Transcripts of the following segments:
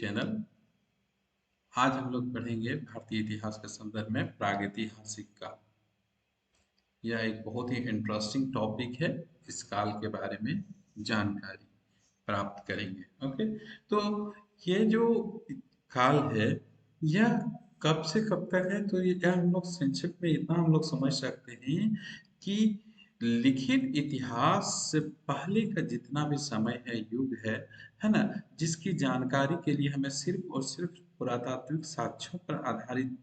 Channel. आज हम लोग पढ़ेंगे भारतीय इतिहास के संदर्भ में प्रागैतिहासिक काल। यह एक बहुत ही इंटरेस्टिंग टॉपिक है। इस काल के बारे में जानकारी प्राप्त करेंगे। ओके, तो ये जो काल है, यह कब से कब तक है, तो यह हम लोग संक्षिप्त में इतना हम लोग समझ सकते हैं कि लिखित इतिहास से पहले का जितना भी समय है, युग है ना, जिसकी जानकारी के लिए हमें सिर्फ और सिर्फ पुरातात्विक साक्ष्यों पर आधारित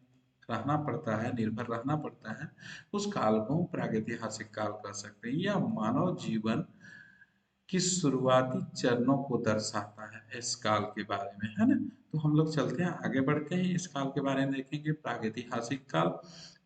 रहना पड़ता है, निर्भर रहना पड़ता है, उस काल को हम प्रागैतिहासिक काल कह सकते हैं। यह मानव जीवन की शुरुआती चरणों को दर्शाता है इस काल के बारे में, है ना। तो हम लोग चलते हैं, आगे बढ़ते हैं, इस काल के बारे में देखेंगे प्रागैतिहासिक काल।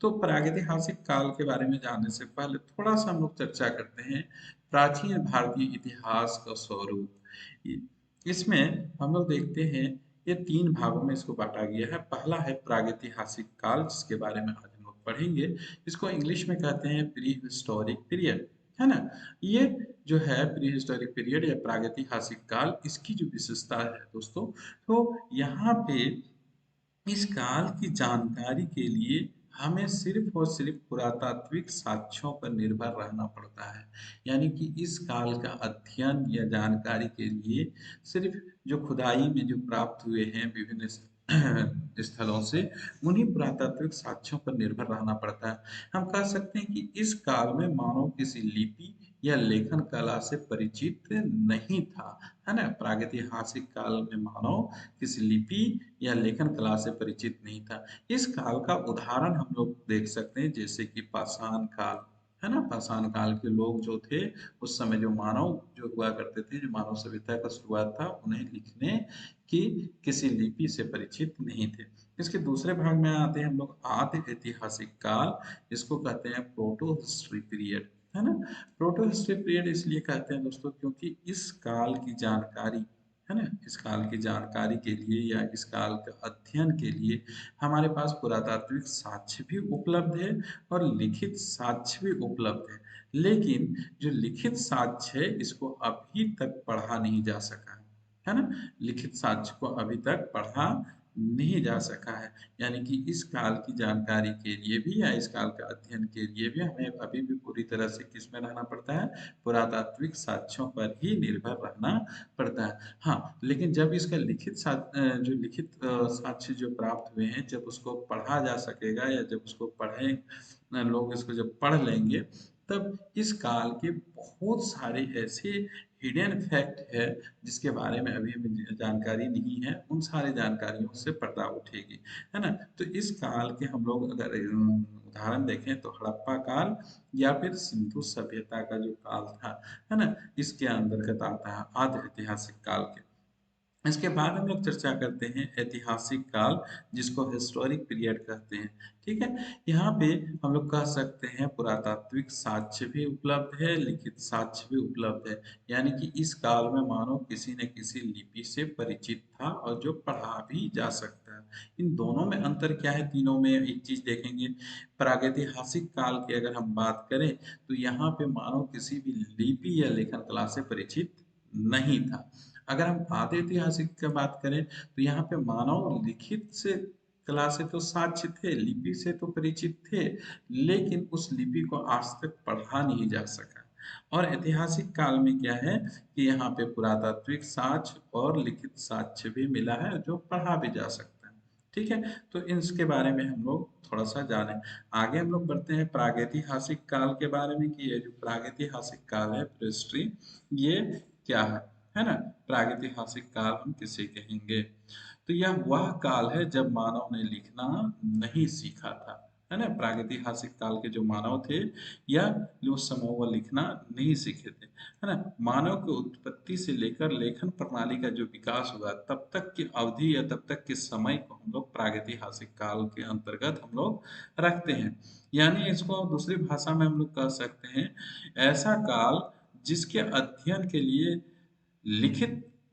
तो प्रागैतिहासिक काल के बारे में जानने से पहले थोड़ा सा हम लोग चर्चा करते हैं प्राचीन भारतीय इतिहास का स्वरूप। इसमें हम लोग देखते हैं, ये तीन भागों में इसको बांटा गया है। पहला है प्रागैतिहासिक काल, जिसके बारे में आज हम लोग पढ़ेंगे। इसको इंग्लिश में कहते हैं प्री हिस्टोरिक पीरियड, है ना। ये जो है प्री हिस्टोरिक पीरियड या प्रागैतिहासिक काल, इसकी जो विशेषता है दोस्तों, तो यहाँ पे इस काल की जानकारी के लिए हमें सिर्फ और सिर्फ पुरातात्विक साक्ष्यों पर निर्भर रहना पड़ता है। यानी कि इस काल का अध्ययन या जानकारी के लिए सिर्फ जो खुदाई में जो प्राप्त हुए हैं विभिन्न स्थलों से, उन्हीं पुरातात्विक साक्ष्यों पर निर्भर रहना पड़ता है। हम कह सकते हैं कि इस काल में मानव किसी लिपि या लेखन कला से परिचित नहीं था, है ना। प्रागैतिहासिक काल में मानव किसी लिपि या लेखन कला से परिचित नहीं था। इस काल का उदाहरण हम लोग देख सकते हैं, जैसे कि पाषाण काल, है ना। पाषाण काल के लोग जो थे, उस समय जो मानव जो हुआ करते थे, जो मानव सभ्यता का शुरुआत था, उन्हें लिखने की किसी लिपि से परिचित नहीं थे। इसके दूसरे भाग में आते हैं हम लोग आदि ऐतिहासिक काल। इसको कहते हैं प्रोटो हिस्ट्री पीरियड, है ना। प्रोटो हिस्ट्री पीरियड इसलिए कहते हैं दोस्तों, क्योंकि इस काल की जानकारी, है ना, इस काल की जानकारी के लिए या इस काल के अध्ययन के लिए हमारे पास पुरातात्विक साक्ष्य भी उपलब्ध है और लिखित साक्ष्य भी उपलब्ध है। लेकिन जो लिखित साक्ष्य है, इसको अभी तक पढ़ा नहीं जा सका है ना। लिखित साक्ष्य को अभी तक पढ़ा नहीं जा सका है। यानी कि इस काल की जानकारी के लिए भी या इस काल के अध्ययन के लिए भी हमें अभी भी पूरी तरह से किस में रहना पड़ता है, पुरातात्विक साक्ष्यों पर ही निर्भर रहना पड़ता है। हाँ, लेकिन जब इसका जो लिखित साक्ष्य जो प्राप्त हुए हैं, जब उसको पढ़ा जा सकेगा या जब उसको पढ़े लोग इसको जब पढ़ लेंगे, तब इस काल के बहुत सारे ऐसे हिडन फैक्ट है जिसके बारे में अभी हमें जानकारी नहीं है, उन सारे जानकारियों से पर्दा उठेगी, है ना। तो इस काल के हम लोग अगर उदाहरण देखें तो हड़प्पा काल या फिर सिंधु सभ्यता का जो काल था, है ना, इसके अंतर्गत आता है आदि ऐतिहासिक काल के। इसके बाद हम लोग चर्चा करते हैं ऐतिहासिक काल, जिसको हिस्टोरिक पीरियड कहते हैं। ठीक है, यहाँ पे हम लोग कह सकते हैं पुरातात्विक साक्ष्य भी उपलब्ध है, लिखित साक्ष्य भी उपलब्ध है। यानी कि इस काल में मानव किसी न किसी लिपि से परिचित था और जो पढ़ा भी जा सकता है। इन दोनों में अंतर क्या है, तीनों में एक चीज देखेंगे। प्रागैतिहासिक काल की अगर हम बात करें, तो यहाँ पे मानव किसी भी लिपि या लेखन कला से परिचित नहीं था। अगर हम आदि ऐतिहासिक की बात करें, तो यहाँ पे मानव लिखित से कला से तो साक्ष्य थे, लिपि से तो परिचित थे, लेकिन उस लिपि को आज तक पढ़ा नहीं जा सका। और ऐतिहासिक काल में क्या है कि यहाँ पे पुरातात्विक साक्ष्य और लिखित साक्ष्य भी मिला है जो पढ़ा भी जा सकता है। ठीक है, तो इसके बारे में हम लोग थोड़ा सा जाने। आगे हम लोग बढ़ते हैं प्रागैतिहासिक काल के बारे में कि ये जो प्रागैतिहासिक काल है, हिस्ट्री, ये क्या है ना। प्रागैतिहासिक काल हम किसे कहेंगे, तो यह वह काल है जब मानव ने लिखना नहीं सीखा था, है ना। प्रागैतिहासिक काल के जो मानव थे, या जो उस समय वो लिखना नहीं सीखे थे, है ना। मानव की उत्पत्ति से लेकर लेखन प्रणाली का जो विकास हुआ, तब तक की अवधि या तब तक के समय को हम लोग प्रागैतिहासिक काल के अंतर्गत हम लोग रखते हैं। यानी इसको दूसरी भाषा में हम लोग कह सकते हैं, ऐसा काल जिसके अध्ययन के लिए लिखित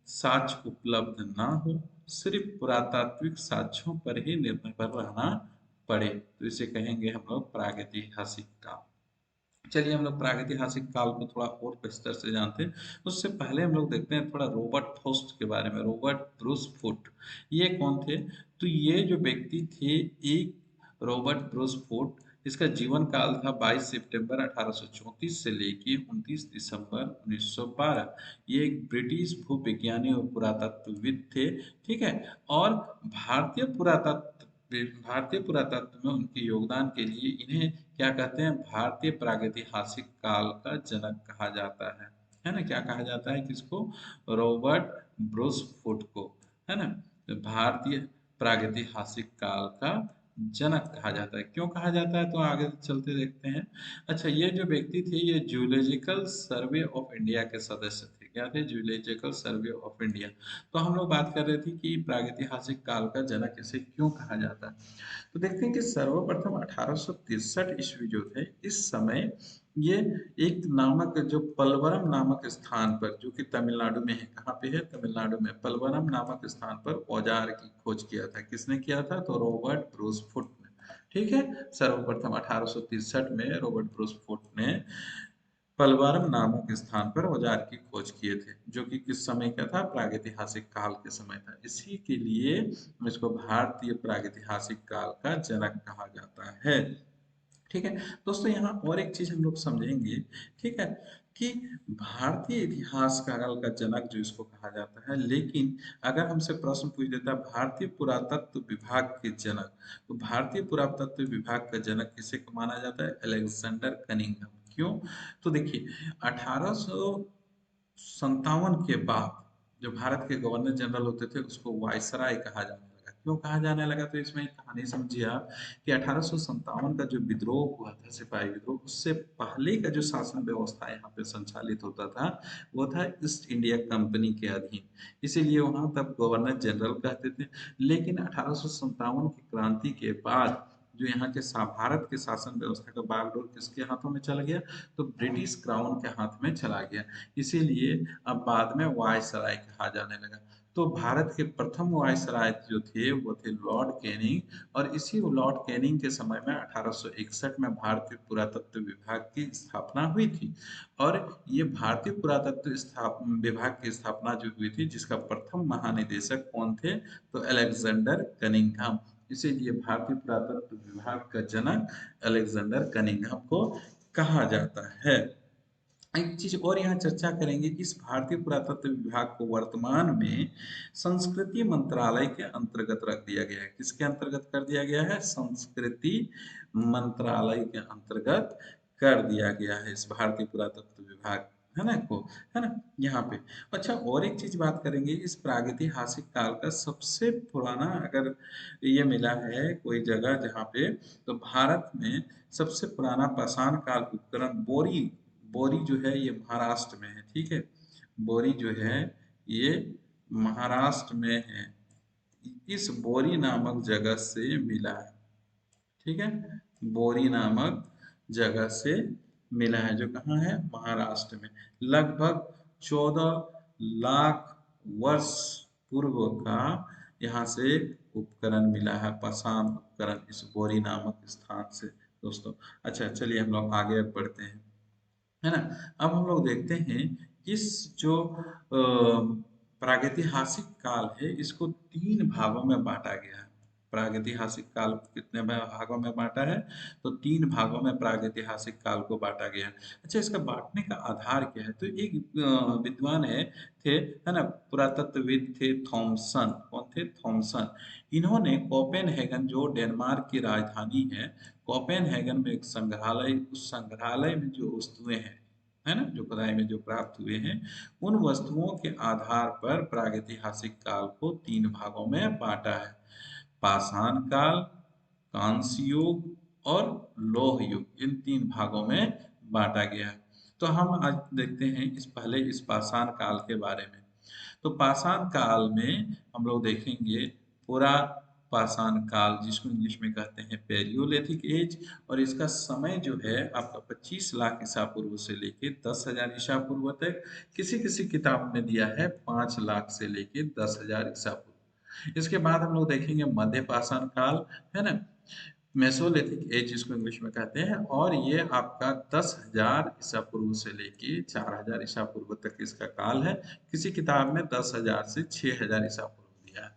साक्ष्य उपलब्ध ना हो, सिर्फ पुरातात्विक साक्ष्यों पर ही निर्भर रहना पड़े, तो इसे कहेंगे हम लोग प्रागैतिहासिक काल। चलिए हम लोग प्रागैतिहासिक काल को थोड़ा और विस्तार से जानते हैं। उससे पहले हम लोग देखते हैं थोड़ा रॉबर्ट फॉस्ट के बारे में। रॉबर्ट ब्रूस फुट, ये कौन थे? तो ये जो व्यक्ति थे, एक रॉबर्ट ब्रूस फुट, इसका जीवन काल था 22 सितंबर 1834 से लेके 29 दिसंबर 1912। ये एक ब्रिटिश भूविज्ञानी और पुरातत्वविद थे, ठीक है। और भारतीय पुरातत्व भारतीय पुरातत्व में उनके योगदान के लिए इन्हें क्या कहते हैं? भारतीय प्रागैतिहासिक काल का जनक कहा जाता है ना? क्या कहा जाता है किसको? रॉबर्ट ब्रूस फुट को, है ना? तो भारतीय प्रागैतिहासिक काल का जनक कहा जाता है। क्यों कहा जाता है? तो आगे चलते देखते हैं। अच्छा, ये जो व्यक्ति थे ये जूलॉजिकल सर्वे ऑफ इंडिया के सदस्य थे। क्या थे? Zoological survey of India. तो हम लोग बात कर रहे थे कि प्रागैतिहासिक काल का जनक इसे क्यों कहा जाता है। तो देखते हैं कि सर्वप्रथम 1863 ईस्वी जो थे, इस समय ये एक नामक जो पलवरम नामक स्थान पर, जो कि तमिलनाडु में है। कहाँ पे है? तमिलनाडु में पलवरम नामक स्थान पर औजार की खोज किया था। किसने किया था? तो रॉबर्ट ब्रूस फुट ने। ठीक है, सर्वप्रथम 1863 में रॉबर्ट ब्रूस फुट ने पलवरम नामक स्थान पर औजार की खोज किए थे, जो कि किस समय का था? प्रागैतिहासिक काल के समय था। इसी के लिए इसको भारतीय प्रागैतिहासिक काल का जनक कहा जाता है। ठीक है दोस्तों, यहाँ और एक चीज हम लोग समझेंगे, ठीक है, कि भारतीय इतिहास काल का जनक जो इसको कहा जाता है, लेकिन अगर हमसे प्रश्न पूछ देता है भारतीय पुरातत्व विभाग के जनक, तो भारतीय पुरातत्व विभाग का जनक किसे माना जाता है? Alexander Cunningham. क्यों? तो देखिए, 1857 के बाद जो भारत के गवर्नर जनरल होते थे उसको वायसराय कहा जाने लगा। क्यों कहा जाने लगा? तो इसमें एक कहानी समझिए आप, कि 1857 का जो विद्रोह हुआ था, सिपाही विद्रोह, उससे पहले का जो शासन व्यवस्था यहाँ पे संचालित होता था, वो था ईस्ट इंडिया कंपनी के अधीन। इसीलिए वहां तब गवर्नर जनरल कहते थे। लेकिन 1857 की क्रांति के बाद जो यहाँ के भारत के शासन व्यवस्था का बागडोर किसके हाथों में चला गया? तो ब्रिटिश क्राउन के हाथ में चला गया। इसीलिए अब बाद में वायसराय कहा जाने लगा। तो भारत के प्रथम वायसराय जो थे वो थे लॉर्ड कैनिंग, और इसी लॉर्ड कैनिंग के समय में 1861 में भारतीय पुरातत्व विभाग की स्थापना हुई थी। और ये भारतीय पुरातत्व विभाग की स्थापना जो हुई थी, जिसका प्रथम महानिदेशक कौन थे? तो अलेक्जेंडर कनिंघम। इसीलिए भारतीय पुरातत्व विभाग का जनक अलेक्जेंडर कनिंघम को कहा जाता है। एक चीज और यहाँ चर्चा करेंगे कि इस भारतीय पुरातत्व विभाग को वर्तमान में संस्कृति मंत्रालय के अंतर्गत रख दिया गया है। किसके अंतर्गत कर दिया गया है? संस्कृति मंत्रालय के अंतर्गत कर दिया गया है इस भारतीय पुरातत्व विभाग, है ना को, है ना, यहाँ पे। अच्छा, और एक चीज बात करेंगे, इस प्रागैतिहासिक काल का सबसे पुराना अगर ये मिला है कोई जगह जहाँ पे, तो भारत में सबसे पुराना पाषाण काल उपकरण बोरी, बोरी जो है ये महाराष्ट्र में है। ठीक है, बोरी जो है ये महाराष्ट्र में है। इस बोरी नामक जगह से मिला है। ठीक है, बोरी नामक जगह से मिला है, जो कहाँ है? महाराष्ट्र में। लगभग 14 लाख वर्ष पूर्व का यहाँ से उपकरण मिला है, पाषाण उपकरण, इस बोरी नामक स्थान से दोस्तों। अच्छा, चलिए हम लोग आगे बढ़ते हैं, है ना। अब हम लोग देखते हैं इस जो प्रागैतिहासिक काल है, इसको 3 भागों में बांटा गया है। प्रागैतिहासिक काल को कितने भागों में बांटा है? तो 3 भागों में प्रागैतिहासिक काल को बांटा गया है। अच्छा, इसका बांटने का आधार क्या है? तो एक विद्वान है ना, पुरातत्वविद थे थॉमसन। कौन थे? थॉमसन। इन्होंने कोपेनहेगन, जो डेनमार्क की राजधानी है, कोपेनहेगन में एक संग्रहालय, उस संग्रहालय में जो वस्तुएं हैं, है ना, जो खुदाई में जो प्राप्त हुए हैं, उन वस्तुओं के आधार पर प्रागैतिहासिक काल को 3 भागों में बांटा है। पाषाण काल, कांस्य युग और लौह युग, इन 3 भागों में बांटा गया है। तो हम आज देखते हैं इस पाषाण काल के बारे में। तो पाषाण काल में हम लोग देखेंगे पूरा पाषाण काल, जिसको इंग्लिश में कहते हैं पेरियोलिथिक एज, और इसका समय जो है आपका 25 लाख ईसा पूर्व से लेके 10,000 ईसा पूर्व तक। किसी किसी किताब में दिया है 5 लाख से लेके 10,000 ईसा पूर्व। इसके बाद हम लोग देखेंगे मध्य पाषाण काल, है ना। मेसोलिथिक एज जिसको इंग्लिश में कहते हैं, और ये आपका 10,000 ईसा पूर्व से लेके 4,000 ईसा पूर्व तक इसका काल है। किसी किताब में 10,000 से 6,000 ईसा पूर्व दिया है।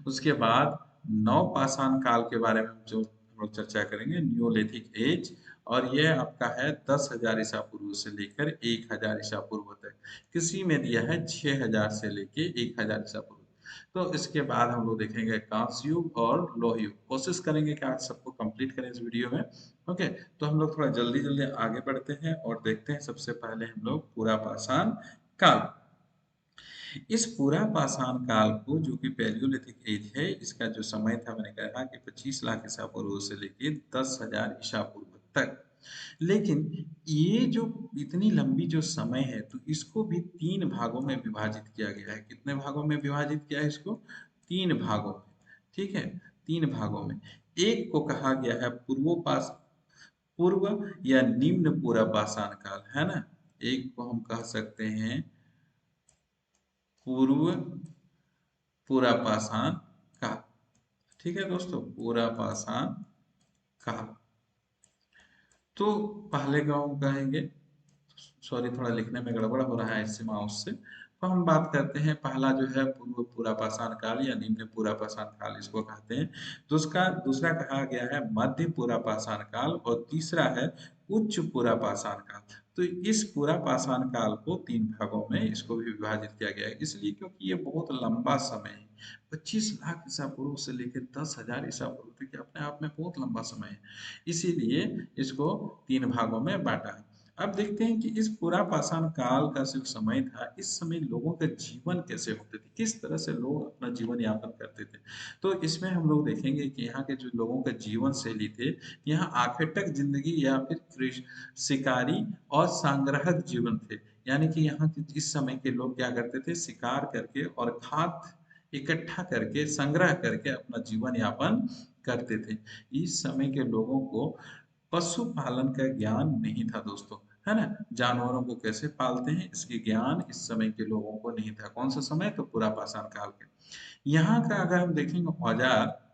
उसके बाद नवपाषाण काल के बारे में जो हम लोग चर्चा करेंगे, न्यूलिथिक एज, और ये आपका है 10,000 ईसा पूर्व से लेकर 1,000 ईसा पूर्व तक। किसी में दिया है 6,000 से लेके 1,000 ईसा पूर्व। तो इसके बाद हम लोग देखेंगे कांस्य युग और लोह युग। कोशिश करेंगे कि आज सबको कंप्लीट करें इस वीडियो में। ओके, तो हम लोग थोड़ा जल्दी जल्दी आगे बढ़ते हैं और देखते हैं। सबसे पहले हम लोग पूरा पाषाण काल। इस पूरा पाषाण काल को, जो कि पैलियोलिथिक एज है, इसका जो समय था मैंने कहा कि 25 लाख ईसा पूर्व से लेके 10,000 ईसा पूर्व तक। लेकिन ये जो इतनी लंबी जो समय है, तो इसको भी 3 भागों में विभाजित किया गया है। कितने भागों में विभाजित किया है इसको? 3 भागों में। ठीक है, 3 भागों में। एक को कहा गया है पूर्व या निम्न पूरा पाषाण काल, है ना। एक को हम कह सकते हैं पूर्व पूरा पाषाण काल। ठीक है दोस्तों, पूरा पाषाण काल। तो पहले का हम कहेंगे, सॉरी थोड़ा लिखने में गड़बड़ हो रहा है इससे माउस से। तो हम बात करते हैं, पहला जो है पूर्व पूरा पाषाण काल या निम्न पूरा पाषाण काल इसको कहते हैं। दूसरा दूसरा कहा गया है मध्य पूरा पाषाण काल, और तीसरा है उच्च पूरा पाषाण काल। तो इस पूरा पाषाण काल को 3 भागों में इसको भी विभाजित किया गया है, इसलिए क्योंकि ये बहुत लंबा समय है। 25 लाख ईसा पूर्व से लेकर 10,000 ईसा पूर्व तक, ये अपने आप में बहुत लंबा समय है, इसीलिए इसको 3 भागों में बांटा है। अब देखते हैं कि इस पूरा पाषाण काल का जो समय था, इस समय लोगों का जीवन कैसे होते थे, किस तरह से लोग अपना जीवन यापन करते थे। तो इसमें हम लोग देखेंगे कि यहाँ के जो लोगों का जीवन शैली थे, यहाँ आखेटक जिंदगी या फिर शिकारी और संग्राहक जीवन थे। यानी कि यहाँ के इस समय के लोग क्या करते थे, शिकार करके और खाद्य इकट्ठा करके, संग्रह करके अपना जीवन यापन करते थे। इस समय के लोगों को पशुपालन का ज्ञान नहीं था दोस्तों, है ना। जानवरों को कैसे पालते हैं, इसके ज्ञान इस समय के लोगों को नहीं था। कौन सा समय? तो पूरा पाषाण काल के। यहाँ का अगर हम देखेंगे औजार,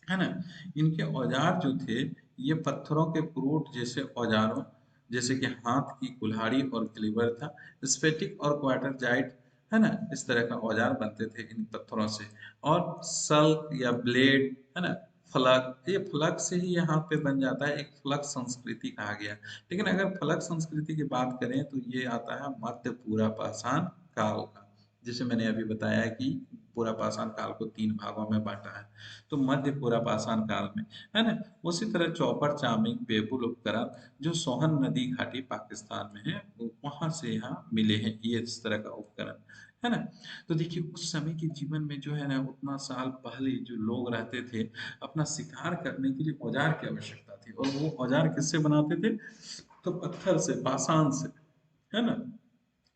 है ना, इनके औजार जो थे, ये पत्थरों के पुरोट जैसे औजारों, जैसे कि हाथ की कुल्हाड़ी और क्लीवर था, स्फेटिक और क्वार्टर जाइट, है ना, इस तरह का औजार बनते थे इन पत्थरों से। और सल या ब्लेड, है ना, फलक, ये फलक से ही यहाँ पे बन जाता है, एक फलक संस्कृति कहा गया। लेकिन अगर फलक संस्कृति की बात करें तो ये आता है मध्य पूरा पाषाण काल का। जैसे मैंने अभी बताया कि पूरा पाषाण काल को 3 भागों में बांटा है। तो मध्य पूरा पाषाण काल में, है ना, उसी तरह चौपर चामिंग बेबुल उपकरण जो सोहन नदी घाटी पाकिस्तान में है, वहां से यहाँ मिले हैं ये इस तरह का उपकरण, है ना। तो देखिए उस समय के जीवन में जो है ना, उतना साल पहले जो लोग रहते थे, अपना शिकार करने के लिए औजार की आवश्यकता थी, और वो औजार किससे बनाते थे? तो पत्थर से, पाषाण से, है ना।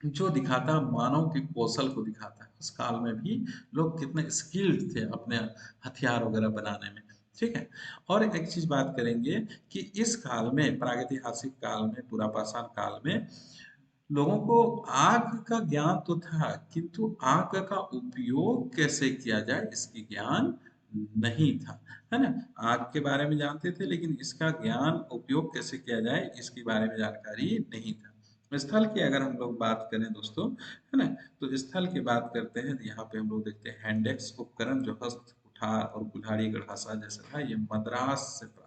जो दिखाता मानव के कौशल को दिखाता है, उस काल में भी लोग कितने स्किल्ड थे अपने हथियार वगैरह बनाने में। ठीक है। और एक चीज बात करेंगे कि इस काल में, प्रागैतिहासिक काल में, पूरा पाषाण काल में, लोगों को आग का ज्ञान तो था, किंतु आग का उपयोग कैसे किया जाए इसकी ज्ञान नहीं था, है ना। आग के बारे में जानते थे, लेकिन इसका ज्ञान, उपयोग कैसे किया जाए इसके बारे में जानकारी नहीं था। स्थल की अगर हम लोग बात करें दोस्तों, है ना, तो स्थल की बात करते हैं, तो यहाँ पे हम लोग देखते हैं हैंडेक्स उपकरण, जो हस्त कुठार और कुल्हाड़ी गढ़ासा जैसा था, ये मद्रास से प्राप्त,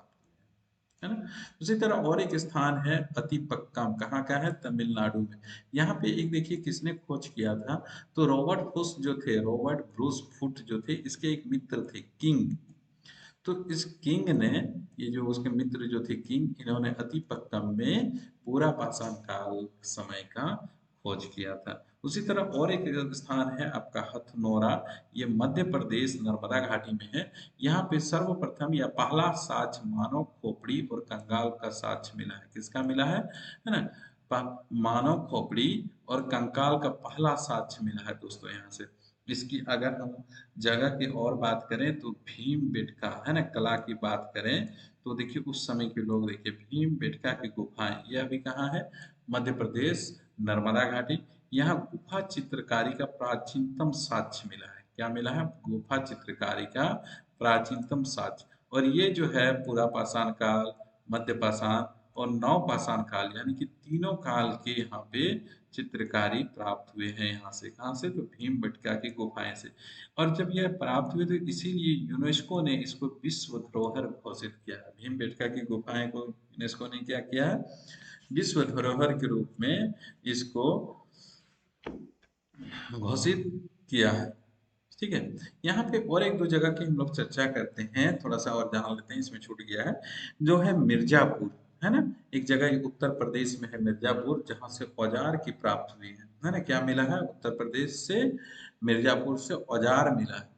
है ना। उसी तरह और एक स्थान है अतिपक्कम, कहाँ का है? तमिलनाडु में। यहाँ पे एक देखिए किसने खोज किया था, तो रॉबर्ट फुस जो थे, रॉबर्ट ब्रूस फुट जो थे, इसके एक मित्र थे किंग। तो इस किंग ने, ये जो उसके मित्र जो थे किंग, इन्होंने अतिपक्कम में पूरा पाषाण काल समय का खोज किया था। उसी तरह और एक स्थान है आपका हथनोरा, ये मध्य प्रदेश नर्मदा घाटी में है। यहाँ पे सर्वप्रथम या पहला साक्ष्य मानव खोपड़ी और कंगाल का साक्ष्य मिला है। किसका मिला है ना? मानव खोपड़ी और कंकाल का पहला साक्ष्य मिला है दोस्तों यहाँ से। इसकी अगर हम जगह की और बात करें तो भीमबेटका, है ना, कला की बात करें तो देखिए उस समय के लोग, देखिए भीमबेटका की गुफाएं, यह भी कहाँ है? मध्य प्रदेश नर्मदा घाटी। यहाँ गुफा चित्रकारी का प्राचीनतम साक्ष्य मिला है। क्या मिला है? गुफा चित्रकारी का प्राचीनतम साक्ष्य। और ये जो है पूरा पाषाण काल, मध्य पाषाण और नव पाषाण काल, यानी कि तीनों काल के यहाँ पे चित्रकारी प्राप्त हुए हैं। यहाँ से कहाँ से? तो भीमबेटका की गुफाएं से। और जब यह प्राप्त हुए तो इसीलिए यूनेस्को ने इसको विश्व धरोहर घोषित किया है। भीमबेटका की गुफाएं को यूनेस्को ने क्या किया है? विश्व धरोहर के रूप में इसको घोषित किया है। ठीक है। यहाँ पे और एक दो जगह की हम लोग चर्चा करते हैं, थोड़ा सा और जान लेते हैं, इसमें छूट गया है, जो है मिर्जापुर, है ना। एक जगह उत्तर प्रदेश में है मिर्जापुर, जहाँ से औजार की प्राप्ति हुई है ना। क्या मिला है? उत्तर प्रदेश से मिर्जापुर से औजार मिला है।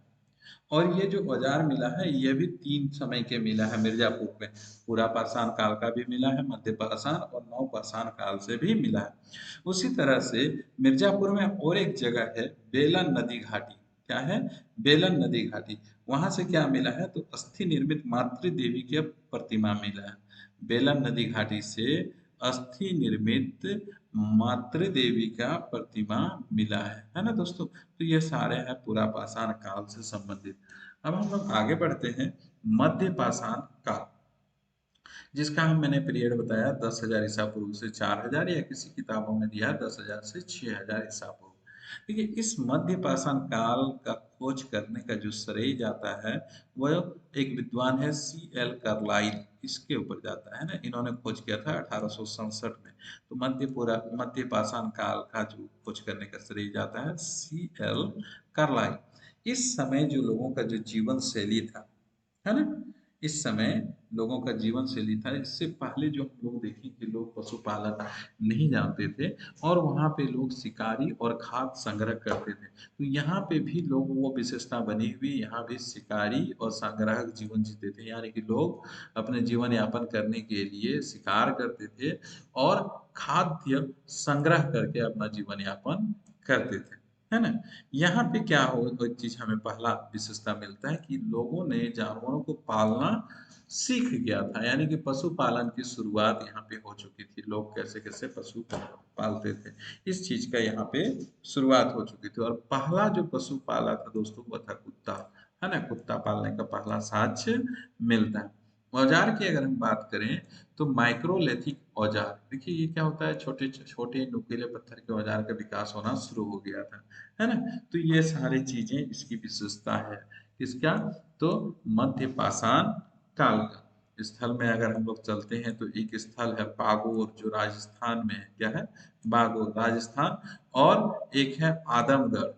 और ये जो औजार मिला है ये भी तीन समय के मिला है मिर्जापुर में। पूरा पाषाण काल का भी मिला है, मध्य पाषाण और नव पाषाण काल से भी मिला है। उसी तरह से मिर्जापुर में और एक जगह है बेलन नदी घाटी। क्या है? बेलन नदी घाटी। वहां से क्या मिला है? तो अस्थि निर्मित मातृ देवी की प्रतिमा मिला है। बेलन नदी घाटी से अस्थि निर्मित मातृ देवी का प्रतिमा मिला है ना दोस्तों। तो ये सारे हैं पूरा पाषाण काल से संबंधित। अब हम लोग आगे बढ़ते हैं मध्य पाषाण काल, जिसका मैंने पीरियड बताया 10,000 ईसा पूर्व से 4,000, या किसी किताबों में दिया 10,000 से 6,000 ईसा पूर्व। देखिए, इस मध्य पाषाण काल का खोज करने का जो श्रेय जाता है वह एक विद्वान है C.L. कार्लाइल, इसके ऊपर जाता है ना। इन्होंने खोज किया था 1867 में। तो मध्य पाषाण काल का जो खोज करने का श्रेय जाता है C.L. कार्लाइल। इस समय जो लोगों का जो जीवन शैली था, है ना, इस समय लोगों का जीवन शैली था। इससे पहले जो हम लोग देखें कि लोग पशुपालन नहीं जानते थे, और वहाँ पे लोग शिकारी और खाद्य संग्रह करते थे। तो यहाँ पे भी लोग वो विशेषता बनी हुई, यहाँ भी शिकारी और संग्राहक जीवन जीते थे। यानी कि लोग अपने जीवन यापन करने के लिए शिकार करते थे और खाद्य संग्रह करके अपना जीवन यापन करते थे, है ना। यहाँ पे क्या हो, एक चीज हमें पहला विशेषता मिलता है कि लोगों ने जानवरों को पालना सीख गया था। यानी कि पशुपालन की शुरुआत यहाँ पे हो चुकी थी। लोग कैसे कैसे पशु पालते थे, इस चीज का यहाँ पे शुरुआत हो चुकी थी। और पहला जो पशु पाला था दोस्तों वो था कुत्ता, है ना। कुत्ता पालने का पहला साक्ष्य मिलता है। औजार की अगर हम बात करें तो माइक्रोलिथिक औजार, देखिए ये क्या होता है, छोटे छोटे नुकीले पत्थर के औजार का विकास होना शुरू हो गया था, है ना। तो ये सारी चीजें इसकी विशेषता है। किसका? तो मध्य पाषाण काल का। स्थल में अगर हम लोग चलते हैं तो एक स्थल है बागोर, जो राजस्थान में है। क्या है? बागोर राजस्थान। और एक है आदमगढ़,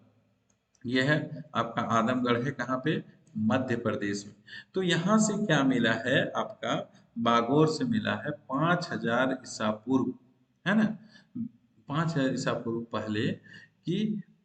यह है आपका आदमगढ़ है कहाँ पे? मध्य प्रदेश में। तो यहाँ से क्या मिला है आपका? बागोर से मिला है 5,000 ईसा पूर्व, है ना। 5,000 ईसा पूर्व पहले की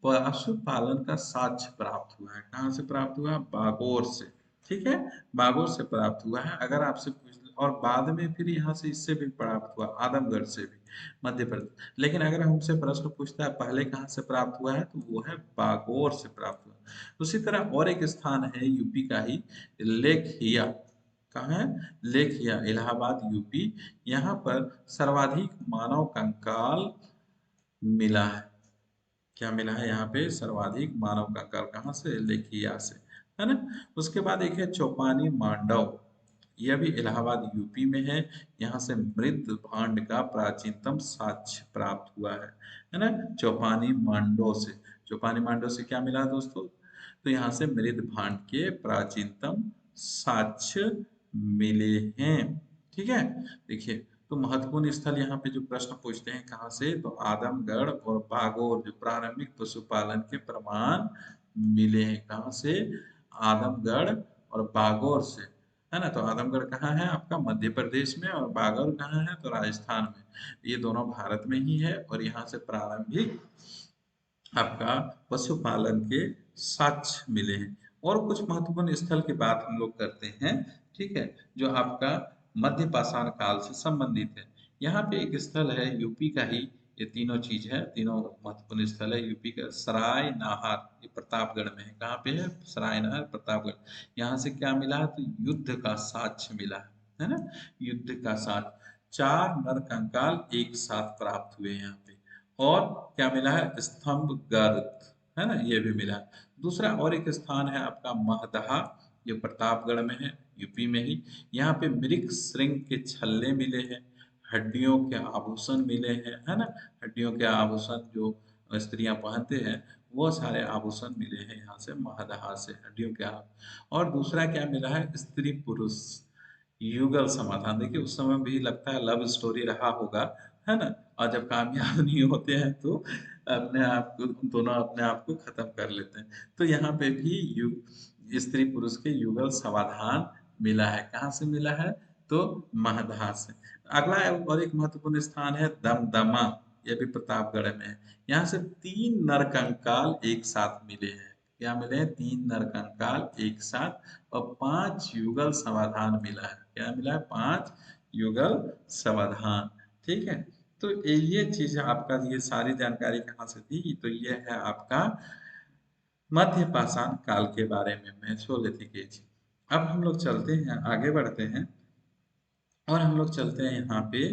पशुपालन का साक्ष्य प्राप्त हुआ है। कहाँ से प्राप्त हुआ? बागोर से। ठीक है, बागोर से प्राप्त हुआ है। अगर आपसे पूछ, और बाद में फिर यहाँ से इससे भी प्राप्त हुआ, आदमगढ़ से भी, मध्य प्रदेश। लेकिन अगर हमसे प्रश्न पूछता है पहले कहाँ से प्राप्त हुआ है, तो वो है बागोर से प्राप्त हुआ। उसी तरह और एक स्थान है यूपी का ही, लेखहिया। कहाँ है? लेखहिया, इलाहाबाद यूपी। यहाँ पर सर्वाधिक मानव कंकाल मिला है। क्या मिला है यहाँ पे? सर्वाधिक मानव कंकाल। कहाँ से? लेखिया से, है ना। उसके बाद एक है चौपानी मांडव, यह भी इलाहाबाद यूपी में है। यहाँ से मृद भांड का प्राचीनतम साक्ष्य प्राप्त हुआ है ना। चौपानी मांडो से, चौपानी मांडो से क्या मिला दोस्तों? तो यहाँ से मृद भांड के प्राचीनतम साक्ष्य मिले हैं। ठीक है। देखिए, तो महत्वपूर्ण स्थल यहाँ पे जो प्रश्न पूछते हैं कहाँ से, तो आदमगढ़ और बागोर, जो प्रारंभिक पशुपालन के प्रमाण मिले हैं। कहाँ से? आदमगढ़ और बागोर से, है ना। तो आदमगढ़ कहाँ है आपका? मध्य प्रदेश में। और बागोर कहाँ है? तो राजस्थान में। ये दोनों भारत में ही है। और यहाँ से प्रारंभिक आपका पशुपालन के साक्ष्य मिले हैं। और कुछ महत्वपूर्ण स्थल की बात हम लोग करते हैं, ठीक है, जो आपका मध्य पाषाण काल से संबंधित है। यहाँ पे एक स्थल है यूपी का ही, ये तीनों चीज है, तीनों महत्वपूर्ण स्थल है यूपी का। सराय नाहर, ये प्रतापगढ़ में है। कहाँ पे है? सराय नाहर, प्रतापगढ़। यहाँ से क्या मिला है? तो युद्ध का साक्ष्य मिला है ना। युद्ध का साक्ष्य, 4 नर कंकाल एक साथ प्राप्त हुए यहाँ पे। और क्या मिला है? स्तंभ गर्द, है ना, ये भी मिला है। दूसरा और एक स्थान है आपका महदहा, ये प्रतापगढ़ में है, यूपी में ही। यहाँ पे मृग श्रृंग के छल्ले मिले हैं, हड्डियों के आभूषण मिले हैं, है ना। हड्डियों के आभूषण जो स्त्रियां पहनते हैं, वो सारे आभूषण मिले हैं यहाँ से, महदहा से हड्डियों के और दूसरा क्या मिला है, स्त्री पुरुष युगल समाधान। देखिए उस समय भी लगता है लव स्टोरी रहा होगा, है ना। और जब कामयाब नहीं होते हैं तो अपने आप को दोनों अपने आप को खत्म कर लेते हैं। तो यहाँ पे भी युग स्त्री पुरुष के युगल समाधान मिला है। कहाँ से मिला है? तो महदहा से। अगला और एक महत्वपूर्ण स्थान है दमदमा, ये भी प्रतापगढ़ में है। यहाँ से 3 नरकंकाल एक साथ मिले हैं। क्या मिले हैं? 3 नरकंकाल एक साथ और 5 युगल समाधान मिला है। क्या मिला है? 5 युगल समाधान। ठीक है। तो ये चीज आपका, ये सारी जानकारी कहाँ से थी? तो ये है आपका मध्य पाषाण काल के बारे में, मेसोलिथिक एज। अब हम लोग चलते हैं, आगे बढ़ते हैं और हम लोग चलते हैं यहाँ पे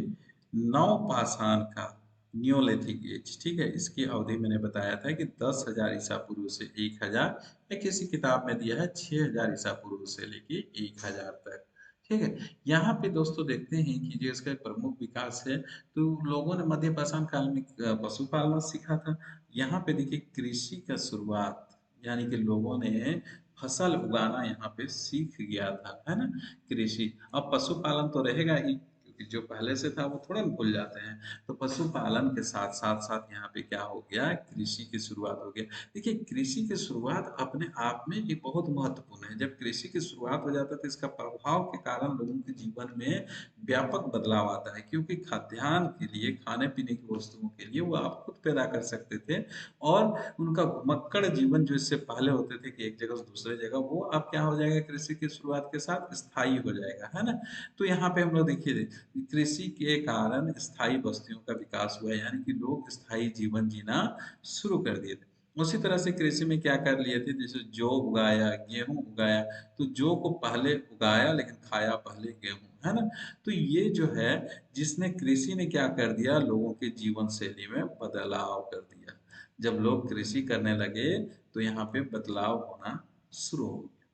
नवपाषाण का, न्योलिथिक एज। ठीक है। इसकी अवधि मैंने बताया था कि 10,000 ईसा पूर्व से 1,000, या किसी किताब में दिया है 6,000 ईसा पूर्व से लेके 1,000 तक। ठीक है। यहाँ पे दोस्तों देखते हैं कि जो इसका एक प्रमुख विकास है, तो लोगों ने मध्य पाषाण काल में पशुपालन सीखा था। यहाँ पे देखिए कृषि का शुरुआत, यानी कि लोगों ने फसल उगाना यहाँ पे सीख गया था, है ना। कृषि, अब पशुपालन तो रहेगा ही, क्योंकि जो पहले से था वो थोड़ा भूल जाते हैं। तो पशुपालन के साथ साथ साथ यहाँ पे क्या हो गया, कृषि की शुरुआत हो गया। देखिए कृषि की शुरुआत अपने आप में ये बहुत महत्वपूर्ण है। जब कृषि की शुरुआत हो जाता है तो इसका प्रभाव के कारण लोगों के जीवन में व्यापक बदलाव आता है, क्योंकि खाद्यान्न के लिए, खाने पीने की वस्तुओं के लिए वो आप खुद पैदा कर सकते थे। और उनका घुमक्कड़ जीवन जो इससे पहले होते थे कि एक जगह से दूसरे जगह, वो अब क्या हो जाएगा, कृषि की शुरुआत के साथ स्थायी हो जाएगा, है ना। तो यहाँ पे हम लोग देखिए कृषि के कारण स्थायी बस्तियों का विकास हुआ है, यानी कि लोग स्थायी जीवन जीना शुरू कर दिए थे। उसी तरह से कृषि में क्या कर लिए थे, जैसे जौ उगाया, गेहूं उगाया। तो जौ को पहले उगाया लेकिन खाया पहले गेहूं, है ना। तो ये जो है, जिसने कृषि ने क्या कर दिया, लोगों के जीवन शैली में बदलाव कर दिया। जब लोग कृषि करने लगे तो यहाँ पे बदलाव होना शुरू हो गया,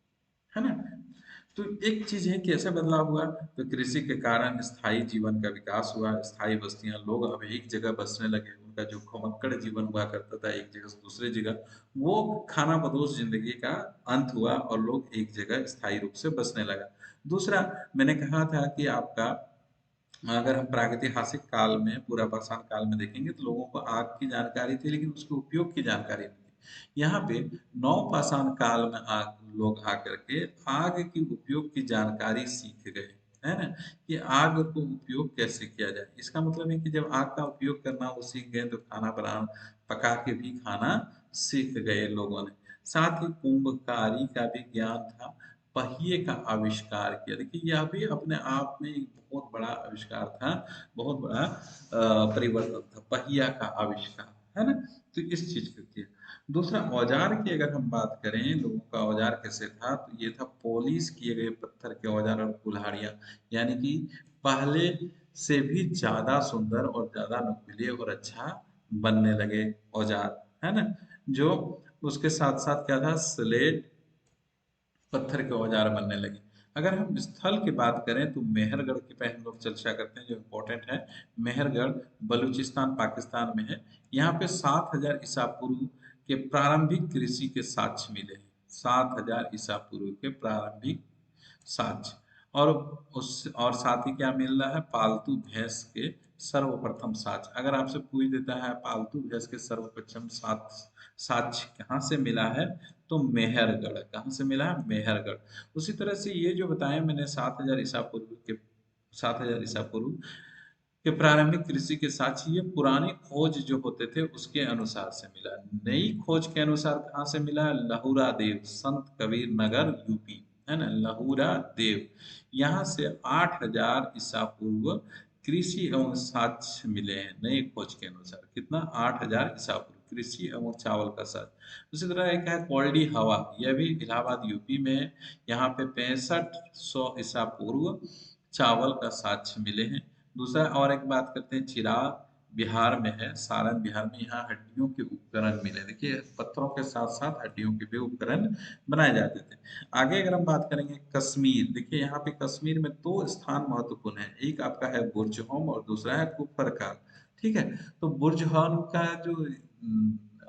है ना। तो एक चीज है कि ऐसा बदलाव हुआ, तो कृषि के कारण स्थायी जीवन का विकास हुआ, स्थायी बस्तियां, लोग अब एक जगह बसने लगे। उनका जो घुमक्कड़ जीवन हुआ करता था एक जगह से दूसरे जगह, वो खाना बदोश जिंदगी का अंत हुआ और लोग एक जगह स्थायी रूप से बसने लगा। दूसरा, मैंने कहा था कि आपका, अगर हम प्रागैतिहासिक काल में, पूरा पाषाण काल में देखेंगे तो लोगों को आग की जानकारी थी लेकिन उसके उपयोग की जानकारी नहीं थी। यहाँ पे नव पाषाण काल में लोग आकर के आग के उपयोग की जानकारी सीख गए, है ना। कि आग को उपयोग कैसे किया जाए। इसका मतलब है कि जब आग का उपयोग करना वो सीख गए तो खाना बना पका के भी खाना सीख गए लोगों ने। साथ ही कुंभकारी का भी ज्ञान था। पहिए का आविष्कार किया। देखिए यह भी अपने आप में एक बहुत बड़ा आविष्कार था, बहुत बड़ा परिवर्तन था, पहिया का आविष्कार, है ना। तो इस चीज को किया। दूसरा, औजार की अगर हम बात करें, लोगों का औजार कैसे था, तो ये था पॉलिश किए गए पत्थर के औजार और कुल्हाड़ियां, यानी कि पहले से भी ज्यादा सुंदर और ज्यादा नुकीले और अच्छा बनने लगे औजार, है ना। जो उसके साथ साथ क्या था, स्लेट, पत्थर के औजार बनने लगे। अगर हम स्थल की बात करें तो मेहरगढ़ की पे हम लोग चर्चा करते हैं, जो इम्पोर्टेंट है। मेहरगढ़ बलूचिस्तान पाकिस्तान में है। यहाँ पे 7,000 ईसा पूर्व के प्रारंभिक कृषि के साक्ष्य मिले हैं। 7,000 ईसा पूर्व के प्रारंभिक साक्ष्य। और उस और साथ ही क्या मिल रहा है, पालतू भैंस के सर्वप्रथम साक्ष्य। अगर आपसे पूछ देता है पालतू भैंस के सर्वप्रथम साक्ष्य कहाँ से मिला है, तो मेहरगढ़। कहाँ से मिला है? मेहरगढ़। उसी तरह से ये जो बताया मैंने 7,000 ईसा पूर्व के, 7,000 ईसा पूर्व के प्रारंभिक कृषि के साक्ष्य, ये पुरानी खोज जो होते थे उसके अनुसार से मिला। नई खोज के अनुसार कहाँ से मिला? लहुरा देव, संत कबीर नगर, यूपी, है ना। लहुरा देव, यहाँ से 8,000 ईसा पूर्व कृषि एवं साक्ष्य मिले हैं नई खोज के अनुसार। कितना? 8,000 ईसा पूर्व कृषि एवं चावल का साक्ष्य। उसी तरह एक है कौल्डी हवा, यह भी इलाहाबाद यूपी में है। यहाँ पे 6500 ईसा पूर्व चावल का साक्ष्य मिले हैं। दूसरा, और एक बात करते हैं चिराग बिहार में है, सारण बिहार में। यहाँ हड्डियों के उपकरण मिले। देखिए पत्थरों के साथ साथ हड्डियों के भी उपकरण बनाए जाते थे। आगे अगर हम बात करेंगे कश्मीर, देखिए यहाँ पे कश्मीर में दो स्थान महत्वपूर्ण है, एक आपका है बुर्ज होम और दूसरा है कुफर का। ठीक है, तो बुर्ज होम का जो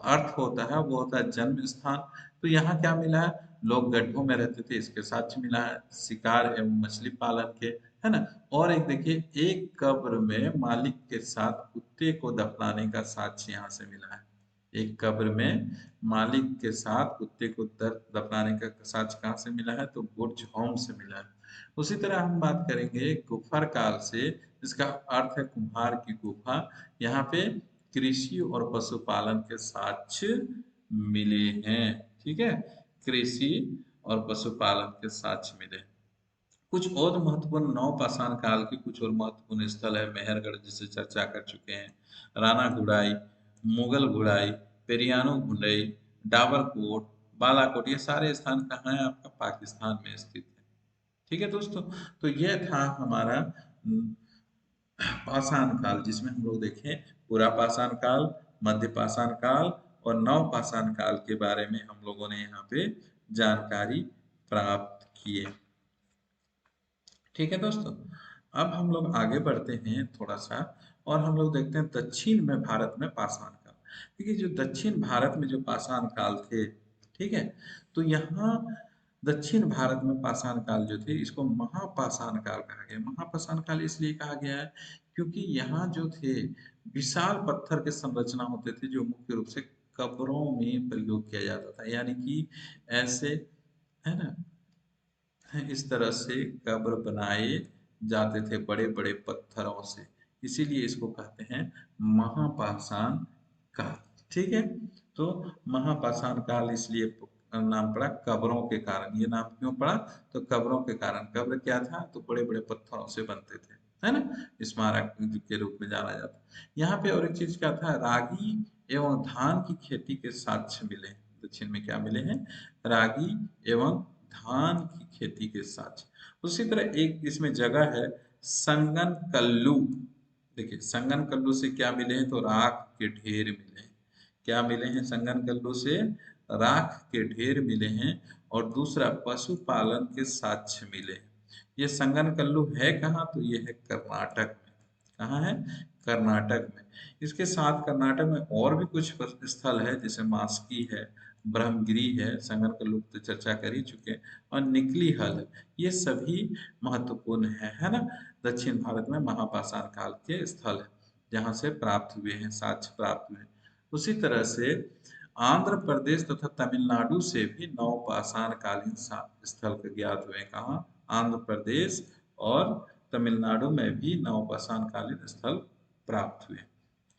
अर्थ होता है वो होता है जन्म स्थान। तो यहाँ क्या मिला है, लोग गड्ढों में रहते थे, इसके साक्ष्य मिला है। शिकार एवं मछली पालन के, है ना। और एक देखिए, एक कब्र में मालिक के साथ कुत्ते को दफनाने का साक्ष्य यहाँ से मिला है। एक कब्र में मालिक के साथ कुत्ते को दफनाने का साक्ष्य कहाँ से मिला है, तो बुर्ज होम से मिला है। उसी तरह हम बात करेंगे कुफर काल से, इसका अर्थ है कुम्हार की गुफा। यहाँ पे कृषि और पशुपालन के साक्ष्य मिले हैं। ठीक है, कृषि और पशुपालन के साक्ष्य मिले। कुछ और महत्वपूर्ण नवपाषाण काल के कुछ और महत्वपूर्ण स्थल है, मेहरगढ़ जिसे चर्चा कर चुके हैं, राणा गुड़ाई, मुगल गुड़ाई, पेरियानो गुंडई, डाबरकोट, बालाकोट, ये सारे स्थान कहाँ है, आपका पाकिस्तान में स्थित है। ठीक है दोस्तों, तो यह था हमारा पाषाण काल, जिसमें हम लोग देखें पूरा पाषाण काल, मध्य पाषाण काल और नव पाषाण काल के बारे में हम लोगों ने यहाँ पे जानकारी प्राप्त किए। ठीक है दोस्तों, अब हम लोग आगे बढ़ते हैं थोड़ा सा, और हम लोग देखते हैं दक्षिण में भारत में पाषाण काल। देखिए जो दक्षिण भारत में जो पाषाण काल थे, ठीक है, तो यहाँ दक्षिण भारत में पाषाण काल जो थे, इसको महापाषाण काल कहा गया। महापाषाण काल इसलिए कहा गया है क्योंकि यहाँ जो थे विशाल पत्थर के संरचना होते थे, जो मुख्य रूप से कब्रों में प्रयोग किया जाता था। यानी कि ऐसे, है ना, इस तरह से कब्र बनाए जाते थे बड़े बड़े पत्थरों से, इसीलिए इसको कहते हैं महापाषाण काल। ठीक है, तो महापाषाण काल इसलिए नाम पड़ा कब्रों के कारण। ये नाम क्यों पड़ा, तो कब्रों के कारण। कब्र क्या था, तो बड़े बड़े पत्थरों से बनते थे, है ना, स्मारक के रूप में जाना जाता। यहाँ पे और एक चीज क्या था, रागी एवं धान की खेती के साक्ष्य मिले हैं। दक्षिण में क्या मिले हैं, रागी एवं धान की खेती के साक्ष्य। उसी तरह एक इसमें जगह है संगन कल्लू। देखिए संगन कल्लू से क्या मिले हैं, तो राख के ढेर मिले हैं। क्या मिले हैं, संगन कल्लू से राख के ढेर मिले हैं। और दूसरा पशुपालन के साक्ष्य मिले हैं। ये संगन कल्लू है कहाँ, तो ये है कर्नाटक में। कहाँ है, कर्नाटक में। इसके साथ कर्नाटक में और भी कुछ स्थल है, जैसे मास्की है, ब्रह्मगिरी है, संगन कल्लू तो चर्चा कर ही चुके हैं, और निकली हल है। ये सभी महत्वपूर्ण है ना, दक्षिण भारत में महापाषाण काल के स्थल है, जहाँ से प्राप्त हुए हैं, साक्ष्य प्राप्त हुए हैं। उसी तरह से आंध्र प्रदेश तथा तमिलनाडु से भी नवपाषाण कालीन स्थल के ज्ञात हुए। कहाँ, आंध्र प्रदेश और तमिलनाडु में भी नवपाषाण कालीन स्थल प्राप्त हुए।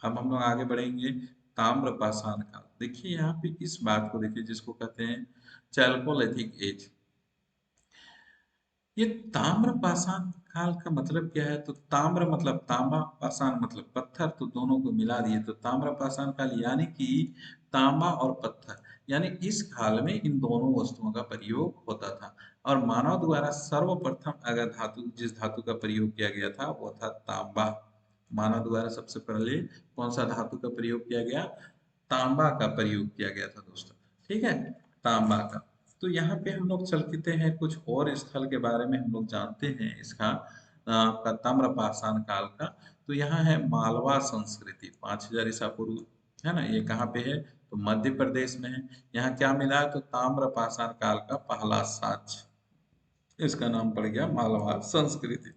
अब हम लोग आगे बढ़ेंगे, ताम्रपाषाण काल। देखिए यहाँ पे इस बात को देखिए, जिसको कहते हैं चैल्कोलिथिक एज। ये ताम्र पाषाण काल का मतलब क्या है, तो ताम्र मतलब तांबा, पाषाण मतलब पत्थर, तो दोनों को मिला दिए तो ताम्र पाषाण काल, यानी कि तांबा और पत्थर। यानी इस काल में इन दोनों वस्तुओं का प्रयोग होता था। और मानव द्वारा सर्वप्रथम अगर धातु, जिस धातु का प्रयोग किया गया था वो था तांबा। मानव द्वारा सबसे पहले कौन सा धातु का प्रयोग किया गया, तांबा का प्रयोग किया गया था दोस्तों। ठीक है, तांबा का। तो यहाँ पे हम लोग चलते हैं कुछ और स्थल के बारे में हम लोग जानते हैं इसका, आपका ताम्रपाषाण काल का। तो यहाँ है मालवा संस्कृति, 5000 ईसा पूर्व, है ना। ये कहाँ पे है, तो मध्य प्रदेश में है। यहाँ क्या मिला है, तो ताम्रपाषाण काल का पहला साक्ष्य, इसका नाम पड़ गया मालवा संस्कृति,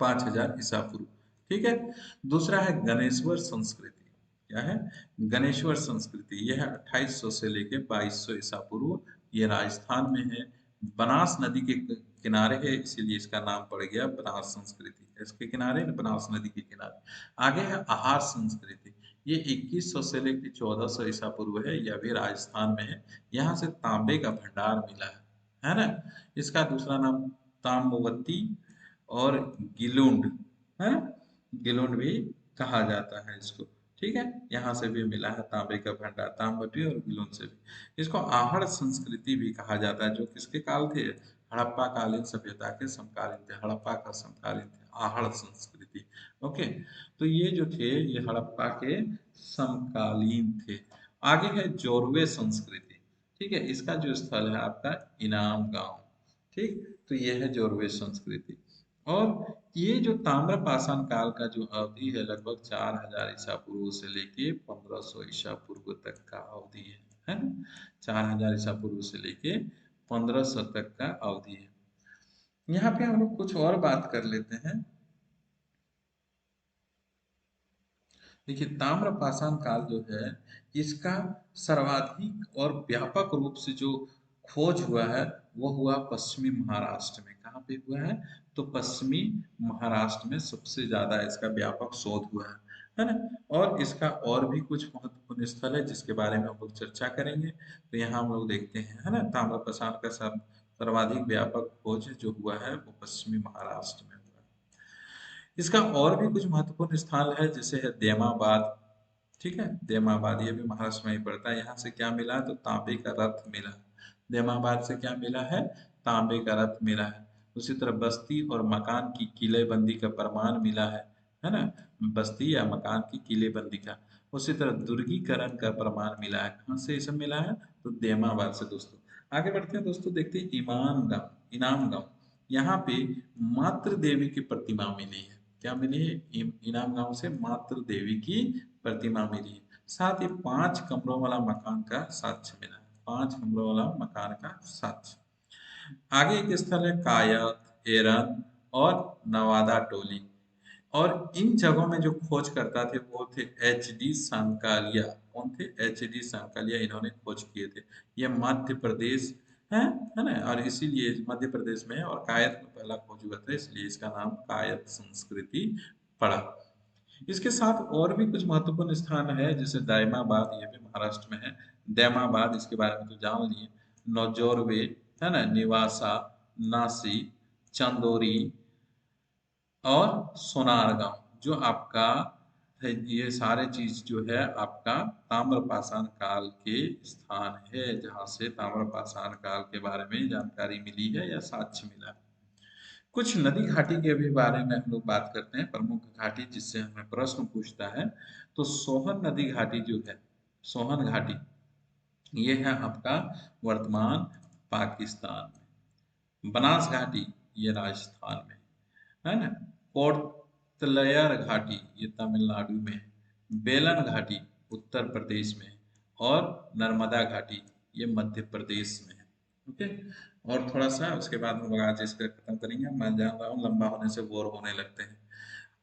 5000 ईसा पूर्व। ठीक है, दूसरा है गणेश्वर संस्कृति। क्या है, गणेश्वर संस्कृति। यह है 2800 से लेके 2200 ईसा पूर्व। ये राजस्थान में है, बनास नदी के किनारे है, इसीलिए इसका नाम पड़ गया बनास संस्कृति। इसके किनारे, बनास नदी के किनारे। आगे है आहार संस्कृति। ये 2100 से लेकर 1400 ईसा पूर्व है, यह भी राजस्थान में है। यहाँ से तांबे का भंडार मिला है ना। इसका दूसरा नाम ताम्रवती और गिलुंड, है, गिलुंड भी कहा जाता है इसको। ठीक है, यहाँ से भी मिला है तांबे का भंडार, ताम्रपट्टी और गिलोन से भी। इसको आहड़ संस्कृति भी कहा जाता है, जो किसके काल थे, हड़प्पा कालीन सभ्यता के समकालीन थे, हड़प्पा का समकालीन थे आहड़ संस्कृति। ओके, तो ये जो थे ये हड़प्पा के समकालीन थे। आगे है जोरवे संस्कृति। ठीक है, इसका जो स्थल है आपका इनाम गांव। ठीक, तो ये है जोरवे संस्कृति। और ये जो ताम्रपाषाण काल का जो अवधि है लगभग 4000 ईसा पूर्व से लेके 1500 ईसा पूर्व तक का अवधि है ना। 4000 ईसा पूर्व से लेके 1500 तक का अवधि है। यहाँ पे हम लोग कुछ और बात कर लेते हैं। देखिए, ताम्रपाषाण काल जो है इसका सर्वाधिक और व्यापक रूप से जो खोज हुआ है वो हुआ पश्चिमी महाराष्ट्र में। कहाँ पे हुआ है, तो पश्चिमी महाराष्ट्र में सबसे ज्यादा इसका व्यापक शोध हुआ है ना। और इसका और भी कुछ महत्वपूर्ण स्थल है जिसके बारे में हम लोग चर्चा करेंगे। तो यहाँ हम लोग देखते हैं, है ना, ताम्रपाषाण का सर्वाधिक व्यापक खोज जो हुआ है वो पश्चिमी महाराष्ट्र में हुआ है। इसका और भी कुछ महत्वपूर्ण स्थान है, जैसे है देमाबाद। ठीक है, देमाबाद ये भी महाराष्ट्र में ही पड़ता है। यहाँ से क्या मिला, तो तांबे का रथ मिला। देमाबाद से क्या मिला है, तांबे का रथ मिला है। उसी तरह बस्ती और मकान की किलेबंदी का प्रमाण मिला है ना, बस्ती या मकान की किलेबंदी का। उसी तरह दुर्गीकरण का प्रमाण मिला है। कहाँ से ये सब मिला है, तो देमाबाद से। दोस्तों आगे बढ़ते हैं, दोस्तों देखते हैं इमाम गांव। इनाम गांव, यहाँ पे मातृ देवी की प्रतिमा मिली है। क्या मिली है, इनाम गांव से मातृ देवी की प्रतिमा मिली है। साथ ही 5 कमरों वाला मकान का साक्ष्य मिला है। 5 कमरों वाला मकान का साक्ष्य। आगे एक स्थल है कायत, एरन और नवादा टोली। और इन जगहों में जो खोज करता थे वो थे एच डी सांकालिया। कौन थे, एच डी सांकालिया, इन्होंने खोज किए थे। ये मध्य प्रदेश है ना, और इसीलिए मध्य प्रदेश में है। और कायत में पहला खोज हुआ था, इसलिए इसका नाम कायत संस्कृति पड़ा। इसके साथ और भी कुछ महत्वपूर्ण स्थान है, जैसे दायमाबाद, ये भी महाराष्ट्र में है। दैमाबाद, इसके बारे में तो जान लिए। नौजोरवे, है ना, निवासा, नासी, चंदोरी और सोनारगांव, जो आपका है, ये सारे चीज जो है आपका ताम्रपाषाण काल के स्थान है, जहाँ से ताम्रपाषाण काल के बारे में जानकारी मिली है या साक्ष्य मिला है। कुछ नदी घाटी के भी बारे में हम लोग बात करते हैं, प्रमुख घाटी जिससे हमें प्रश्न पूछता है। तो सोहन नदी घाटी जो है, सोहन घाटी, ये है आपका वर्तमान पाकिस्तान में। बनास घाटी, ये राजस्थान में है ना। कोटलयर घाटी, ये तमिलनाडु में है। बेलन घाटी उत्तर प्रदेश में है। और नर्मदा घाटी, ये मध्य प्रदेश में है। ओके, और थोड़ा सा उसके बाद हम लोग आज इसका खत्म करेंगे। मैं जान रहा हूँ लंबा होने से बोर होने लगते हैं।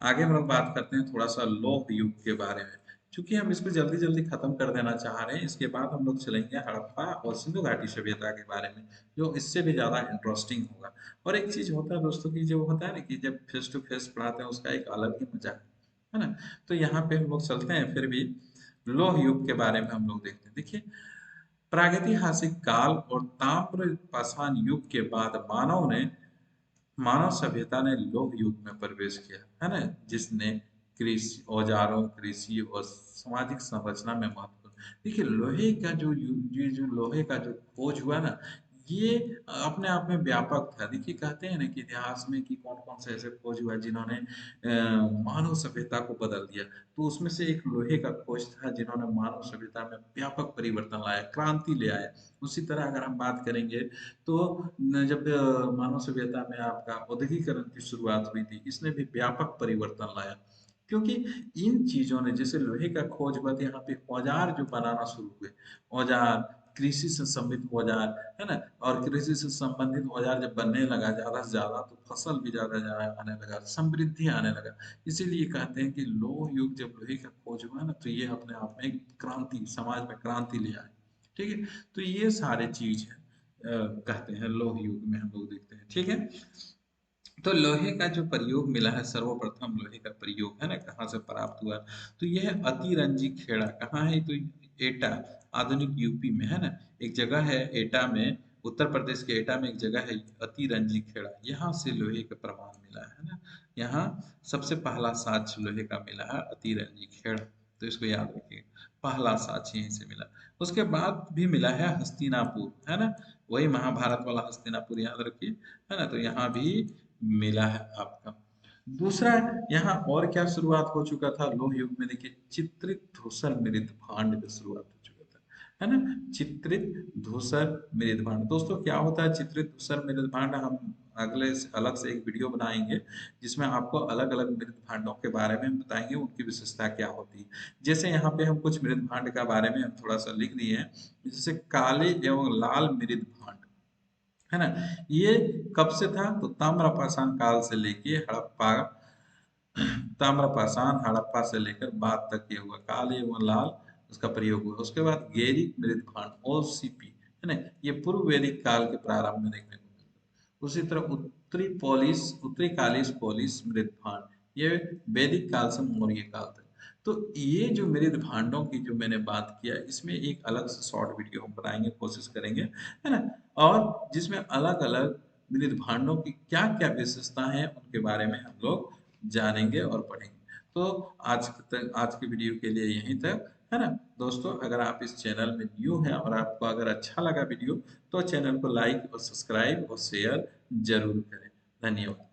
आगे हम लोग बात करते हैं थोड़ा सा लौह युग के बारे में। क्योंकि हम इसको जल्दी जल्दी खत्म कर देना चाह रहे हैं, इसके बाद हम लोग चलेंगे हड़प्पा और सिंधु घाटी सभ्यता के बारे में, जो इससे भी ज्यादा इंटरेस्टिंग होगा। और एक चीज होता है दोस्तों की, जो होता है ना कि जब फेस टू फेस पढ़ाते हैं उसका एक अलग ही मजा है ना। तो यहाँ पे हम लोग चलते हैं, फिर भी लौह युग के बारे में हम लोग देखते हैं। देखिए, प्रागैतिहासिक काल और ताम्र पाषाण युग के बाद मानव सभ्यता ने लौह युग में प्रवेश किया, है ना, जिसने कृषि औजारों, कृषि और सामाजिक संरचना में महत्वपूर्ण। देखिए, लोहे का जो ये जो लोहे का जो खोज हुआ ना, ये अपने आप में व्यापक था। देखिए, कहते हैं ना कि इतिहास में कि कौन कौन से ऐसे खोज हुआ जिन्होंने मानव सभ्यता को बदल दिया। तो उसमें से एक लोहे का खोज था, जिन्होंने मानव सभ्यता में व्यापक परिवर्तन लाया, क्रांति ले आया। उसी तरह अगर हम बात करेंगे तो जब मानव सभ्यता में आपका औद्योगिकरण की शुरुआत हुई थी, इसने भी व्यापक परिवर्तन लाया। क्योंकि इन चीजों ने, जैसे लोहे का खोज हुआ तो यहाँ पे औजार जो बनाना शुरू हुए, औजार, कृषि से संबंधित औजार, है ना। और कृषि से संबंधित औजार जब बनने लगा ज्यादा से ज्यादा, तो फसल भी ज्यादा ज्यादा आने लगा, समृद्धि आने लगा। इसीलिए कहते हैं कि लौह युग, जब लोहे का खोज हुआ ना, तो ये अपने आप में एक क्रांति, समाज में क्रांति ले आए। ठीक है, तो ये सारे चीज है, कहते हैं लौह युग में हम लोग देखते हैं। ठीक है, तो लोहे का जो प्रयोग मिला है, सर्वप्रथम लोहे का प्रयोग है ना कहाँ से प्राप्त हुआ, तो यह अतिरंजी खेड़ा। कहाँ है, तो एटा, आधुनिक यूपी में, है ना। एक जगह है एटा में, उत्तर प्रदेश के एटा में एक जगह है अतिरंजी खेड़ा, यहाँ से लोहे का प्रमाण मिला है ना। यहाँ सबसे पहला साक्ष्य लोहे का मिला है अतिरंजी खेड़ा। तो इसको याद रखिएगा, पहला साक्ष्य यहीं से मिला। उसके बाद भी मिला है हस्तिनापुर, है ना, वही महाभारत वाला हस्तिनापुर याद रखिए, है ना, तो यहाँ भी मिला है आपका। दूसरा, यहाँ और क्या शुरुआत हो चुका था लोह युग में, देखिए चित्रित धूसर मृद भांड का शुरुआत हो चुका था, है ना, चित्रित धूसर मृद भांड। दोस्तों क्या होता है चित्रित धूसर मृद भांड, हम अलग से एक वीडियो बनाएंगे जिसमें आपको अलग अलग मृद भांडों के बारे में हम बताएंगे, उनकी विशेषता क्या होती है। जैसे यहाँ पे हम कुछ मृद भांड का बारे में हम थोड़ा सा लिख दिए हैं, जैसे काले एवं लाल मृद भांड, है ना, ये कब से था, तो ताम्रपाषाण काल से लेके हड़प्पा, ताम्रपाषाण हड़प्पा से लेकर बाद तक ये हुआ, काले एवं लाल उसका प्रयोग हुआ। उसके बाद गैरिक मृद भांड ओसीपी, है ना, ये पूर्व वैदिक काल के प्रारंभ में देखने को मिलता। उसी तरह उत्तरी कालीस पोलिस मृद भांड, ये वैदिक काल से मौर्य काल तक। तो ये जो मृद भांडों की जो मैंने बात किया, इसमें एक अलग से शॉर्ट वीडियो हम बनाएंगे, कोशिश करेंगे, है ना, और जिसमें अलग अलग मृद भांडों की क्या क्या विशेषता है उनके बारे में हम लोग जानेंगे और पढ़ेंगे। तो आज के वीडियो के लिए यहीं तक, है ना। दोस्तों अगर आप इस चैनल में न्यू हैं और आपको अगर अच्छा लगा वीडियो, तो चैनल को लाइक और सब्सक्राइब और शेयर जरूर करें। धन्यवाद।